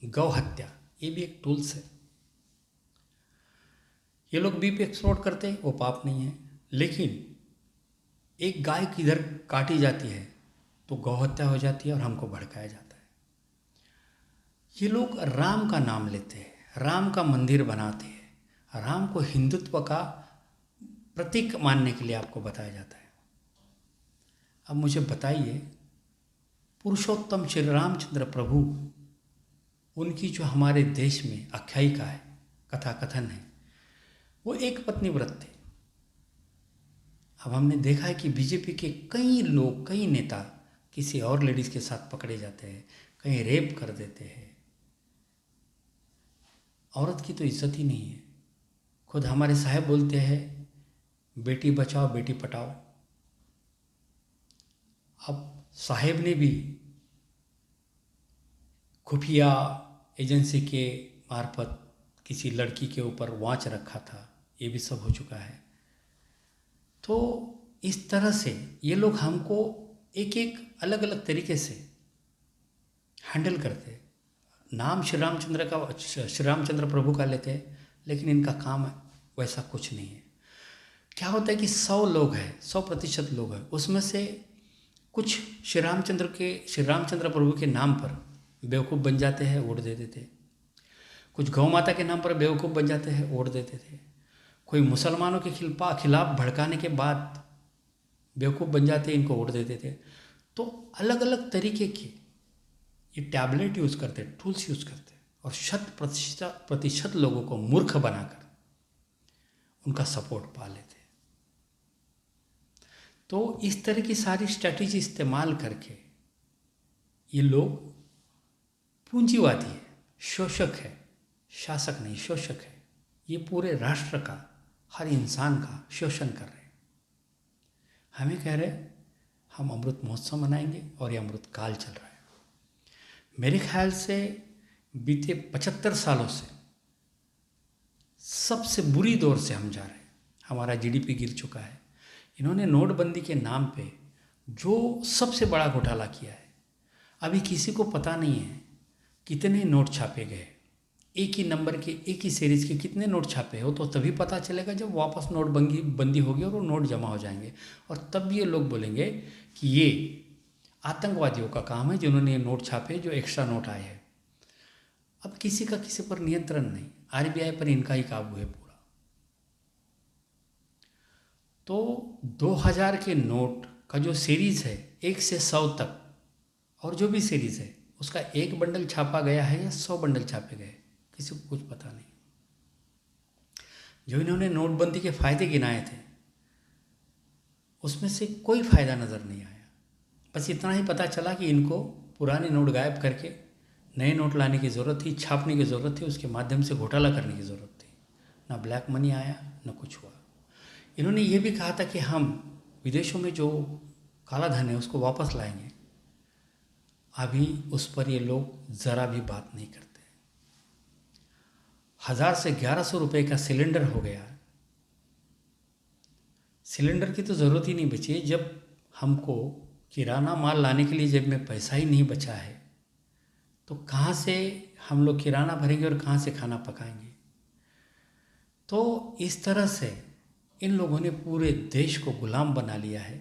गौ हत्या, ये भी एक टूल्स है। ये लोग बीफ एक्सपोर्ट करते हैं, वो पाप नहीं है, लेकिन एक गाय किधर काटी जाती है तो गौ हत्या हो जाती है और हमको भड़काया जाता है। ये लोग राम का नाम लेते हैं, राम का मंदिर बनाते हैं, राम को हिंदुत्व का प्रतीक मानने के लिए आपको बताया जाता है। अब मुझे बताइए, पुरुषोत्तम श्री रामचंद्र प्रभु, उनकी जो हमारे देश में आख्यायिका है, कथा कथन है, वो एक पत्नी व्रत थे। अब हमने देखा है कि बीजेपी के कई लोग, कई नेता किसी और लेडीज़ के साथ पकड़े जाते हैं, कहीं रेप कर देते हैं। औरत की तो इज्जत ही नहीं है। खुद हमारे साहब बोलते हैं, बेटी बचाओ बेटी पटाओ। अब साहेब ने भी खुफिया एजेंसी के मार्फत किसी लड़की के ऊपर वांच रखा था, ये भी सब हो चुका है। तो इस तरह से ये लोग हमको एक एक अलग अलग तरीके से हैंडल करते हैं। नाम श्री रामचंद्र प्रभु का लेते हैं, लेकिन इनका काम वैसा कुछ नहीं है। क्या होता है कि 100 लोग हैं, 100% लोग हैं, उसमें से कुछ श्री रामचंद्र प्रभु के नाम पर बेवकूफ़ बन जाते हैं, वोट दे देते। कुछ गौ माता के नाम पर बेवकूफ़ बन जाते हैं, वोट देते थे। कोई मुसलमानों के खिलाफ भड़काने के बाद बेवकूफ़ बन जाते, इनको वोट देते थे। तो अलग अलग तरीके के ये टैबलेट यूज़ करते, टूल्स यूज़ करते, और 100% लोगों को मूर्ख बनाकर उनका सपोर्ट पा लेते। तो इस तरह की सारी स्ट्रैटेजी इस्तेमाल करके ये लोग पूंजीवादी है, शोषक है, शासक नहीं शोषक है, ये पूरे राष्ट्र का, हर इंसान का शोषण कर रहे हैं। हमें कह रहे हम अमृत महोत्सव मनाएंगे और ये अमृत काल चल रहा है। मेरे ख्याल से बीते 75 सालों से सबसे बुरी दौर से हम जा रहे हैं। हमारा जीडीपी गिर चुका है। इन्होंने नोटबंदी के नाम पे जो सबसे बड़ा घोटाला किया है, अभी किसी को पता नहीं है कितने नोट छापे गए, एक ही नंबर के, एक ही सीरीज़ के कितने नोट छापे हो, तो तभी पता चलेगा जब वापस नोटबंदी होगी और वो नोट जमा हो जाएंगे। और तब ये लोग बोलेंगे कि ये आतंकवादियों का काम है जिन्होंने ये नोट छापे, जो एक्स्ट्रा नोट आए हैं। अब किसी का किसी पर नियंत्रण नहीं, आरबीआई पर इनका ही काबू है पूरा। तो 2000 के नोट का जो सीरीज़ है 1 से 100 तक, और जो भी सीरीज़ है उसका एक बंडल छापा गया है या 100 बंडल छापे गए, किसी को कुछ पता नहीं। जो इन्होंने नोटबंदी के फ़ायदे गिनाए थे उसमें से कोई फ़ायदा नज़र नहीं आया। बस इतना ही पता चला कि इनको पुराने नोट गायब करके नए नोट लाने की ज़रूरत थी, छापने की ज़रूरत थी, उसके माध्यम से घोटाला करने की ज़रूरत थी। ना ब्लैक मनी आया, ना कुछ हुआ। इन्होंने ये भी कहा था कि हम विदेशों में जो काला धन है उसको वापस लाएंगे। अभी उस पर ये लोग ज़रा भी बात नहीं करते। 1000 से 1100 रुपये का सिलेंडर हो गया। सिलेंडर की तो ज़रूरत ही नहीं बची। जब हमको किराना माल लाने के लिए जेब में पैसा ही नहीं बचा है, तो कहाँ से हम लोग किराना भरेंगे और कहाँ से खाना पकाएंगे। तो इस तरह से इन लोगों ने पूरे देश को गुलाम बना लिया है,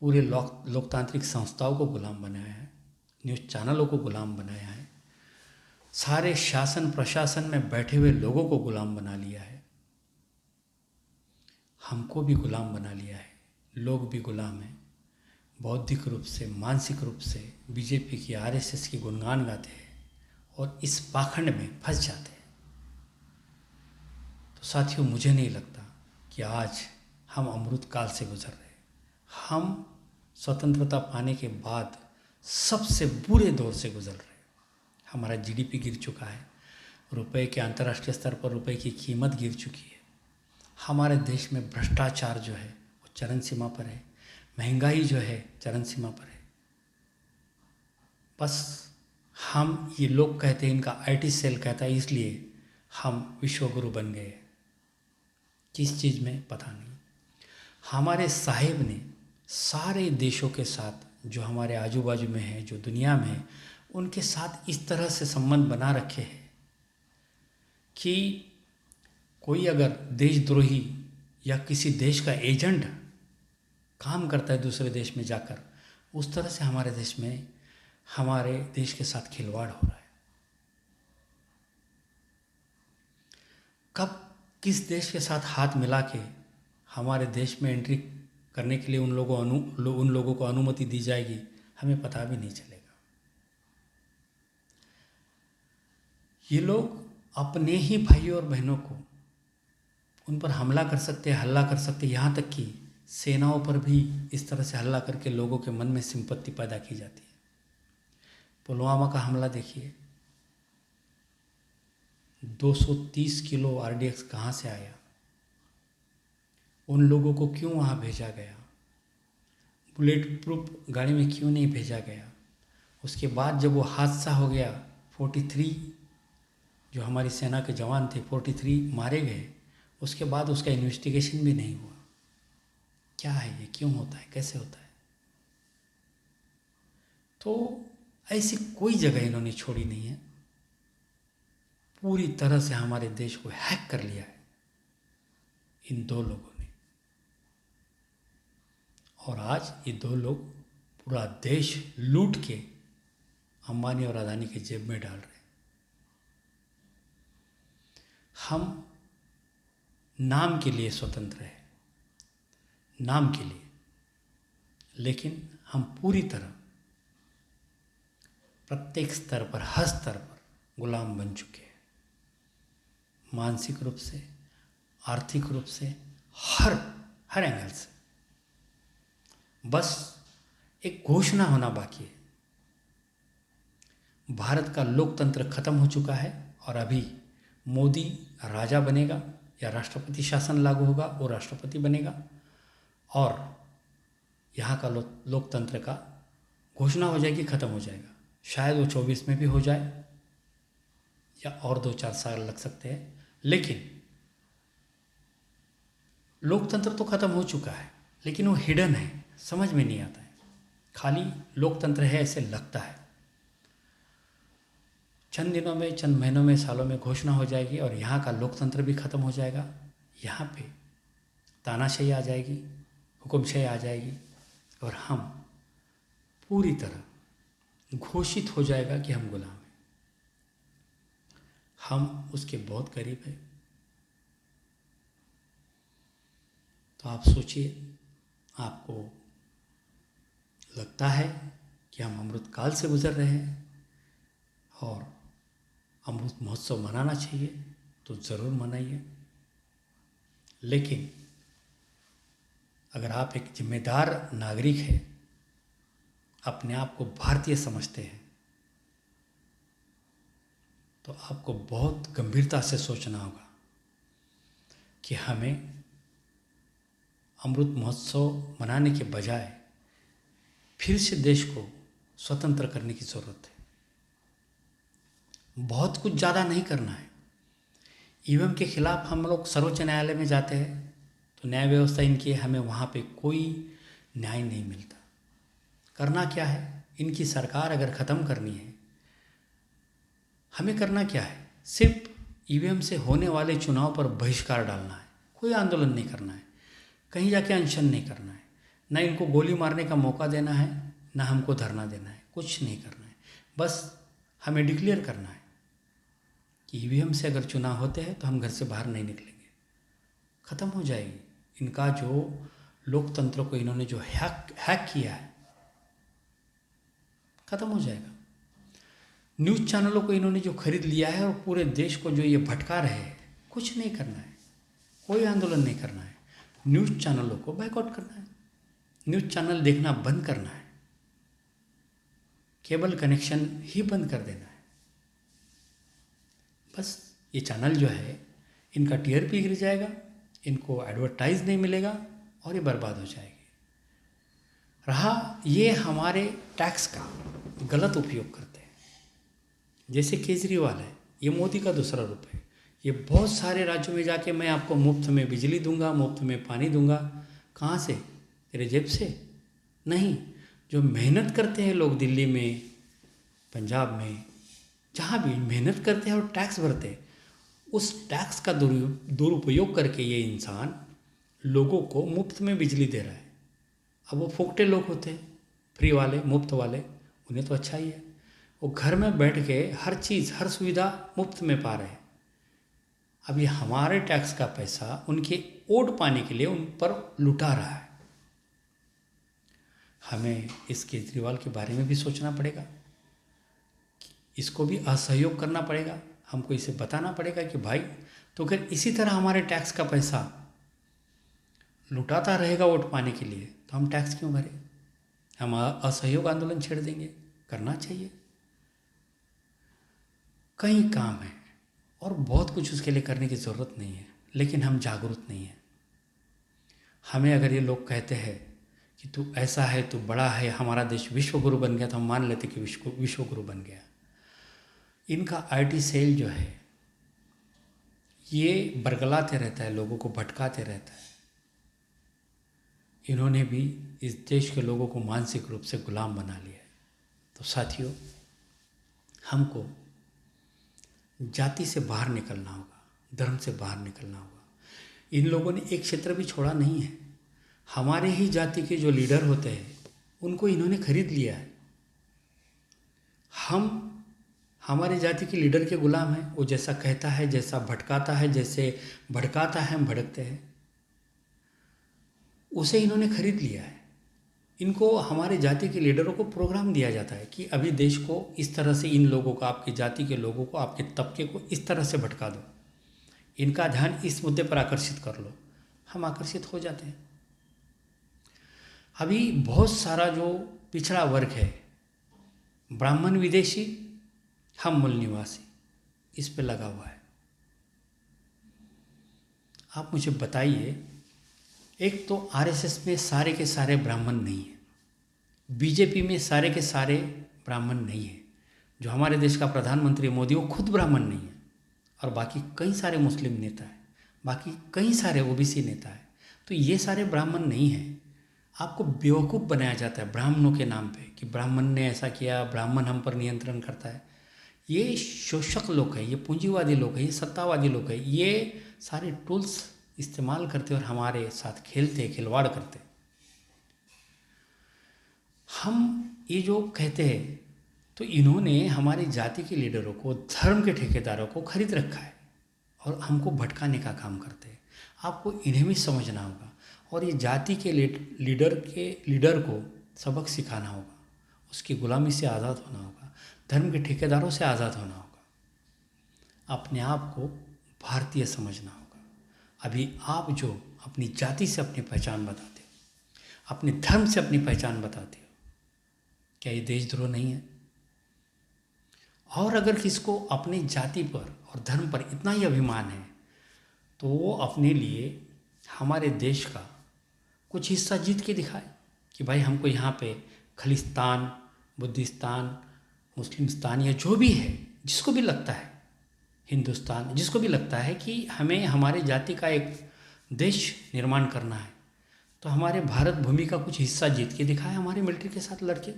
पूरे लोकतांत्रिक संस्थाओं को गुलाम बनाया है, न्यूज़ चैनलों को गुलाम बनाया है, सारे शासन प्रशासन में बैठे हुए लोगों को गुलाम बना लिया है, हमको भी गुलाम बना लिया है। लोग भी गुलाम हैं। बौद्धिक रूप से, मानसिक रूप से बीजेपी की, आरएसएस की गुणगान गाते हैं और इस पाखंड में फंस जाते हैं। तो साथियों, मुझे नहीं लगता कि आज हम अमृत काल से गुजर रहे हैं। हम स्वतंत्रता पाने के बाद सबसे बुरे दौर से गुजर रहे हैं। हमारा जीडीपी गिर चुका है, रुपए के अंतर्राष्ट्रीय स्तर पर रुपए की कीमत गिर चुकी है, हमारे देश में भ्रष्टाचार जो है वो चरम सीमा पर है, महंगाई जो है चरम सीमा पर है। बस हम, ये लोग कहते हैं, इनका आईटी सेल कहता है, इसलिए हम विश्वगुरु बन गए। किस चीज़ में पता नहीं। हमारे साहिब ने सारे देशों के साथ, जो हमारे आजू बाजू में है, जो दुनिया में है, उनके साथ इस तरह से संबंध बना रखे हैं कि कोई अगर देशद्रोही या किसी देश का एजेंट काम करता है दूसरे देश में जाकर, उस तरह से हमारे देश में, हमारे देश के साथ खिलवाड़ हो रहा है। कब किस देश के साथ हाथ मिला के हमारे देश में एंट्री करने के लिए उन लोगों को अनुमति दी जाएगी, हमें पता भी नहीं चलेगा। ये लोग अपने ही भाइयों और बहनों को, उन पर हमला कर सकते हैं, हल्ला कर सकते हैं, यहाँ तक कि सेनाओं पर भी इस तरह से हल्ला करके लोगों के मन में सिंपत्ति पैदा की जाती है। पुलवामा का हमला देखिए, 230 किलो आरडीएक्स कहाँ से आया, उन लोगों को क्यों वहाँ भेजा गया, बुलेट प्रूफ गाड़ी में क्यों नहीं भेजा गया। उसके बाद जब वो हादसा हो गया 43 जो हमारी सेना के जवान थे 43 मारे गए, उसके बाद उसका इन्वेस्टिगेशन भी नहीं हुआ। क्या है ये, क्यों होता है, कैसे होता है? तो ऐसी कोई जगह इन्होंने छोड़ी नहीं है। पूरी तरह से हमारे देश को हैक कर लिया है इन दो लोगों ने, और आज ये दो लोग पूरा देश लूट के अंबानी और अदानी के जेब में डाल रहे हैं। हम नाम के लिए स्वतंत्र हैं, नाम के लिए, लेकिन हम पूरी तरह प्रत्येक स्तर पर, हर स्तर पर गुलाम बन चुके हैं। मानसिक रूप से, आर्थिक रूप से, हर एंगल से। बस एक घोषणा होना बाकी है। भारत का लोकतंत्र खत्म हो चुका है और अभी मोदी राजा बनेगा या राष्ट्रपति शासन लागू होगा, वो राष्ट्रपति बनेगा और यहाँ का लोकतंत्र का घोषणा हो जाएगी, खत्म हो जाएगा। शायद वो 24 में भी हो जाए या और 2-4 साल लग सकते हैं, लेकिन लोकतंत्र तो खत्म हो चुका है, लेकिन वो हिडन है, समझ में नहीं आता है। खाली लोकतंत्र है ऐसे लगता है। चंद दिनों में, चंद महीनों में, सालों में घोषणा हो जाएगी और यहाँ का लोकतंत्र भी खत्म हो जाएगा। यहाँ पे तानाशाही आ जाएगी, हुकुमशाही आ जाएगी और हम पूरी तरह घोषित हो जाएगा कि हम गुलाम हैं। हम उसके बहुत करीब हैं। तो आप सोचिए, आपको लगता है कि हम अमृत काल से गुजर रहे हैं और अमृत महोत्सव मनाना चाहिए तो ज़रूर मनाइए, लेकिन अगर आप एक जिम्मेदार नागरिक हैं, अपने आप को भारतीय समझते हैं, तो आपको बहुत गंभीरता से सोचना होगा कि हमें अमृत महोत्सव मनाने के बजाय फिर से देश को स्वतंत्र करने की ज़रूरत है। बहुत कुछ ज़्यादा नहीं करना है। ईवीएम के खिलाफ हम लोग सर्वोच्च न्यायालय में जाते हैं तो न्याय व्यवस्था इनकी है, हमें वहाँ पे कोई न्याय नहीं मिलता। करना क्या है, इनकी सरकार अगर ख़त्म करनी है, हमें करना क्या है, सिर्फ ईवीएम से होने वाले चुनाव पर बहिष्कार डालना है। कोई आंदोलन नहीं करना है, कहीं जाके अनशन नहीं करना है, ना इनको गोली मारने का मौका देना है, ना हमको धरना देना है, कुछ नहीं करना है। बस हमें डिक्लेयर करना है कि ईवीएम से अगर चुनाव होते हैं तो हम घर से बाहर नहीं निकलेंगे। ख़त्म हो जाएगी इनका जो लोकतंत्र को इन्होंने जो हैक किया है, ख़त्म हो जाएगा। न्यूज़ चैनलों को इन्होंने जो खरीद लिया है और पूरे देश को जो ये भटका रहे हैं, कुछ नहीं करना है, कोई आंदोलन नहीं करना है। न्यूज़ चैनलों को बायकॉट करना है, न्यूज़ चैनल देखना बंद करना है, केबल कनेक्शन ही बंद कर देना है। बस ये चैनल जो है, इनका टीआरपी गिर जाएगा, इनको एडवर्टाइज नहीं मिलेगा और ये बर्बाद हो जाएगी। रहा ये हमारे टैक्स का गलत उपयोग करते हैं, जैसे केजरीवाल है, ये मोदी का दूसरा रूप है। ये बहुत सारे राज्यों में जाके मैं आपको मुफ्त में बिजली दूंगा, मुफ्त में पानी दूंगा। कहाँ से? तेरे जेब से नहीं। जो मेहनत करते हैं लोग दिल्ली में, पंजाब में, जहाँ भी मेहनत करते हैं और टैक्स भरते हैं, उस टैक्स का दुरुपयोग करके ये इंसान लोगों को मुफ्त में बिजली दे रहा है। अब वो फोकटे लोग होते हैं, फ्री वाले, मुफ्त वाले, उन्हें तो अच्छा ही है। वो घर में बैठ के हर चीज़, हर सुविधा मुफ्त में पा रहे हैं। अब ये हमारे टैक्स का पैसा उनके वोट पाने के लिए उन पर लुटा रहा है। हमें इस केजरीवाल के बारे में भी सोचना पड़ेगा, इसको भी असहयोग करना पड़ेगा। हमको इसे बताना पड़ेगा कि भाई, तो अगर इसी तरह हमारे टैक्स का पैसा लुटाता रहेगा वोट पाने के लिए, तो हम टैक्स क्यों भरें? हम असहयोग आंदोलन छेड़ देंगे। करना चाहिए, कई काम है और बहुत कुछ उसके लिए करने की ज़रूरत नहीं है, लेकिन हम जागरूक नहीं हैं। हमें अगर ये लोग कहते हैं कि तू ऐसा है, तू बड़ा है, हमारा देश विश्व गुरु बन गया, तो हम मान लेते कि विश्व गुरु बन गया। इनका आईटी सेल जो है ये बरगलाते रहता है, लोगों को भटकाते रहता है। इन्होंने भी इस देश के लोगों को मानसिक रूप से गुलाम बना लिया है। तो साथियों, हमको जाति से बाहर निकलना होगा, धर्म से बाहर निकलना होगा। इन लोगों ने एक क्षेत्र भी छोड़ा नहीं है। हमारे ही जाति के जो लीडर होते हैं उनको इन्होंने खरीद लिया है। हम हमारे जाति के लीडर के गुलाम हैं। वो जैसा कहता है, जैसा भटकाता है, जैसे भड़काता है हम भड़कते हैं, उसे इन्होंने खरीद लिया है। इनको हमारे जाति के लीडरों को प्रोग्राम दिया जाता है कि अभी देश को इस तरह से, इन लोगों को, आपकी जाति के लोगों को, आपके तबके को इस तरह से भटका दो, इनका ध्यान इस मुद्दे पर आकर्षित कर लो। हम आकर्षित हो जाते हैं। अभी बहुत सारा जो पिछड़ा वर्ग है, ब्राह्मण विदेशी, हम मूल निवासी, इस पे लगा हुआ है। आप मुझे बताइए, एक तो आरएसएस में सारे के सारे ब्राह्मण नहीं है, बीजेपी में सारे के सारे ब्राह्मण नहीं है, जो हमारे देश का प्रधानमंत्री मोदी वो खुद ब्राह्मण नहीं है, और बाकी कई सारे मुस्लिम नेता हैं, बाकी कई सारे ओबीसी नेता हैं। तो ये सारे ब्राह्मण नहीं हैं। आपको बेवकूफ़ बनाया जाता है ब्राह्मणों के नाम पे कि ब्राह्मण ने ऐसा किया, ब्राह्मण हम पर नियंत्रण करता है। ये शोषक लोग हैं, ये पूंजीवादी लोग हैं, ये सत्तावादी लोग हैं। ये सारे टूल्स इस्तेमाल करते और हमारे साथ खेलते, खिलवाड़ करते। हम ये जो कहते हैं, तो इन्होंने हमारी जाति के लीडरों को, धर्म के ठेकेदारों को खरीद रखा है और हमको भटकाने का काम करते हैं। आपको इन्हें भी समझना होगा और ये जाति के लीडर को सबक सिखाना होगा, उसकी गुलामी से आज़ाद होना होगा, धर्म के ठेकेदारों से आज़ाद होना होगा, अपने आप को भारतीय समझना होगा। अभी आप जो अपनी जाति से अपनी पहचान बताते हो, अपने धर्म से अपनी पहचान बताते हो, क्या ये देशद्रोह नहीं है? और अगर किसको अपनी जाति पर और धर्म पर इतना ही अभिमान है तो वो अपने लिए हमारे देश का कुछ हिस्सा जीत के दिखाए कि भाई हमको यहाँ पे खलिस्तान, बुद्धिस्तान, मुस्लिमस्तान या जो भी है, जिसको भी लगता है, हिंदुस्तान, जिसको भी लगता है कि हमें हमारे जाति का एक देश निर्माण करना है, तो हमारे भारत भूमि का कुछ हिस्सा जीत के दिखाए हमारे मिलिट्री के साथ लड़के।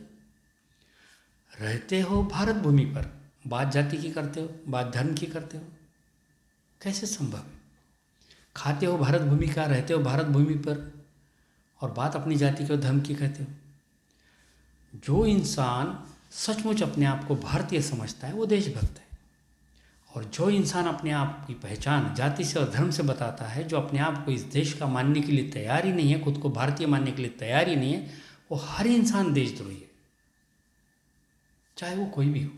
रहते हो भारत भूमि पर, बात जाति की करते हो, बात धर्म की करते हो, कैसे संभव है? खाते हो भारत भूमि का, रहते हो भारत भूमि पर, और बात अपनी जाति के और धर्म की कहते हो। जो इंसान सचमुच अपने आप को भारतीय समझता है वो देशभक्त है, और जो इंसान अपने आप की पहचान जाति से और धर्म से बताता है, जो अपने आप को इस देश का मानने के लिए तैयार ही नहीं है, खुद को भारतीय मानने के लिए तैयार ही नहीं है, वो हर इंसान देशद्रोही है, चाहे वो कोई भी हो।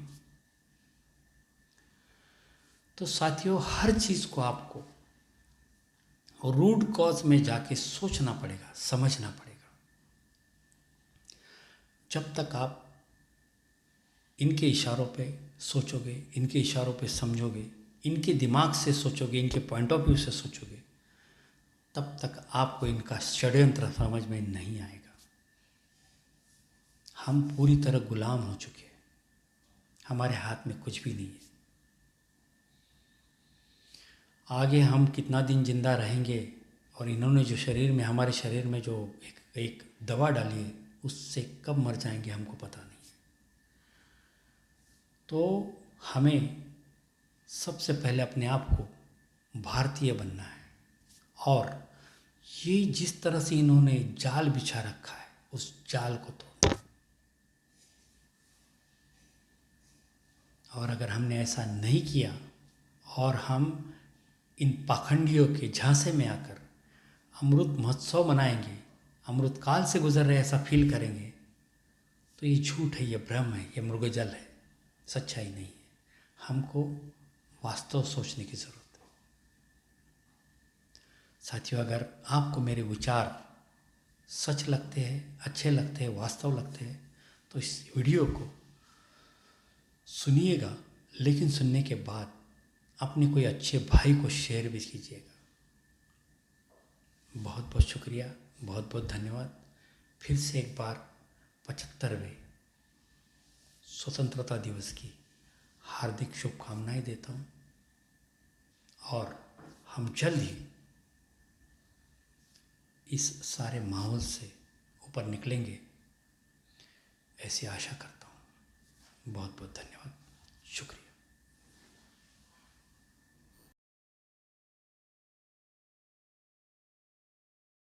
तो साथियों, हर चीज़ को आपको रूट कॉज में जाके सोचना पड़ेगा, समझना पड़ेगा। जब तक आप इनके इशारों पे सोचोगे, इनके इशारों पे समझोगे, इनके दिमाग से सोचोगे, इनके पॉइंट ऑफ व्यू से सोचोगे, तब तक आपको इनका षड्यंत्र समझ में नहीं आएगा। हम पूरी तरह गुलाम हो चुके हैं, हमारे हाथ में कुछ भी नहीं है। आगे हम कितना दिन जिंदा रहेंगे, और इन्होंने जो शरीर में, हमारे शरीर में जो एक दवा डाली है, उससे कब मर जाएंगे हमको पता नहीं है। तो हमें सबसे पहले अपने आप को भारतीय बनना है, और ये जिस तरह से इन्होंने जाल बिछा रखा है, उस जाल को तोड़ना। और अगर हमने ऐसा नहीं किया और हम इन पाखंडियों के झांसे में आकर अमृत महोत्सव मनाएंगे, अमृत काल से गुजर रहे ऐसा फील करेंगे, तो ये झूठ है, ये भ्रम है, ये मृगजल है, सच्चाई नहीं है। हमको वास्तव सोचने की ज़रूरत है। साथियों, अगर आपको मेरे विचार सच लगते हैं, अच्छे लगते हैं, वास्तव लगते हैं, तो इस वीडियो को सुनिएगा, लेकिन सुनने के बाद अपने कोई अच्छे भाई को शेयर भी कीजिएगा। बहुत बहुत शुक्रिया, बहुत बहुत धन्यवाद। फिर से एक बार 75वें स्वतंत्रता दिवस की हार्दिक शुभकामनाएं देता हूँ और हम जल्द ही इस सारे माहौल से ऊपर निकलेंगे, ऐसी आशा करता हूँ। बहुत बहुत धन्यवाद, शुक्रिया।